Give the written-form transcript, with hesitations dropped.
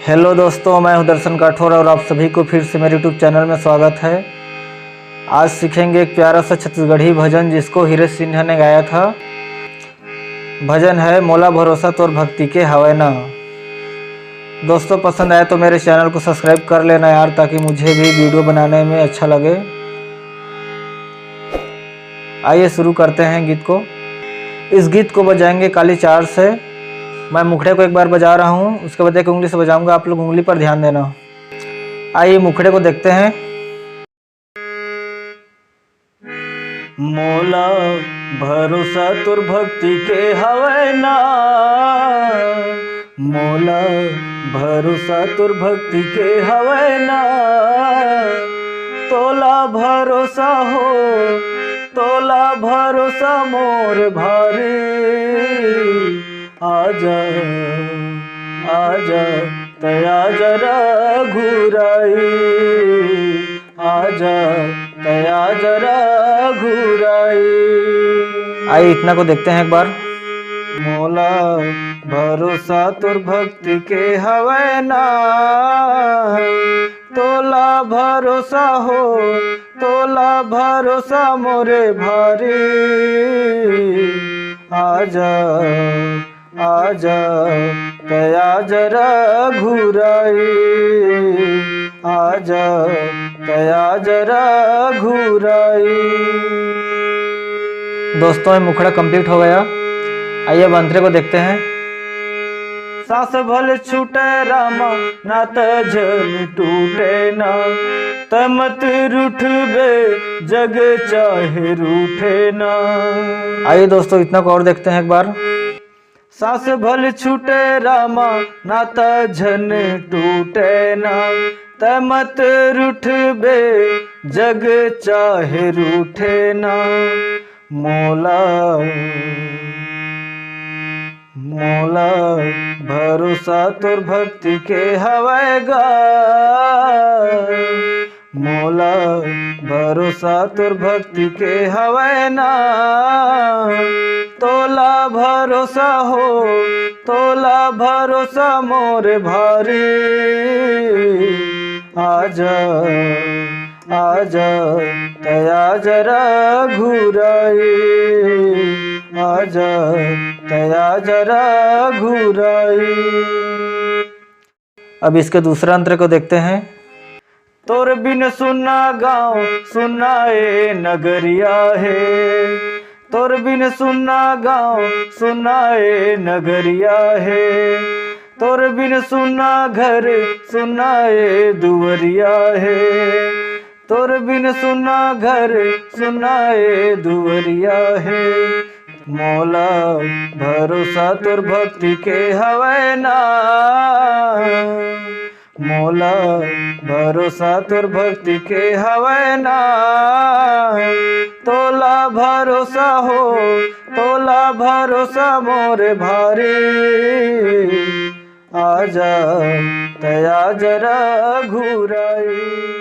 Hello दोस्तों, मैं हूं दर्शन काठौर और आप सभी को फिर से मेरे यूट्यूब चैनल में स्वागत है। आज सीखेंगे एक प्यारा सा छत्तीसगढ़ी भजन जिसको हीरे सिन्हा ने गाया था। भजन है मोला भरोसा तोर भक्ति के हवै ना। दोस्तों, पसंद आए तो मेरे चैनल को सब्सक्राइब कर लेना यार, ताकि मुझे भी वीडियो बनाने में अच्छा लगे। आइए शुरू करते हैं गीत को। इस गीत को बजाएंगे काली चार से। मैं मुखड़े को एक बार बजा रहा हूँ, उसके बाद एक उंगली से बजाऊंगा, आप लोग उंगली पर ध्यान देना। आइए मुखड़े को देखते हैं। मोला भरोसा तोर भक्ति के हवै ना, मोला भरोसा तोर भक्ति के हवै ना। तोला भरोसा हो, तोला भरोसा मोर भारी। आजा आजा तया जरा घुराई, आजा तया जरा घुराई। आइए इतना को देखते हैं एक बार। मोला भरोसा तोर भक्ति के हवै ना, तोला भरोसा हो, तोला भरोसा मोरे भारी। आजा आजा तया जरा घुराई, आजा तया जरा घुराई। दोस्तों, ये मुखड़ा कंप्लीट हो गया। आइए अब अंतरे को देखते हैं। सांस भल छूटे रामा ना तजल टूटे ना, तमत रूठबे जग चाहे रूठे ना। आइए दोस्तों, इतना को और देखते हैं एक बार। सांस भल छूटे रामा नाता झन टूटे ना, तमत रूठबे जग चाहे रूठे ना। मोला मोला भरोसा तोर भक्ति के हवै गा, मोला भरोसा तोर भक्ति के हवै ना। तोला भरोसा हो, तोला भरोसा मोर भारी। आजा आजा तया जरा घुराई, आजा तया जरा घुराई। अब इसके दूसरा अंतर को देखते हैं। तोर बिन सुना गाँव सुनाए नगरिया है, तोर बिन सुना गाँव सुनाए नगरिया है। तोर बिन सुना घर सुनाए दुवरिया है, तोर बिन सुना घर सुनाए दुवरिया है। मोला भरोसा तोर भक्ति के हवै ना, मोला भरोसा तोर भक्ति के हवै ना। तोला भरोसा हो, तोला भरोसा मोर भारी। आजा तया जरा घुराई।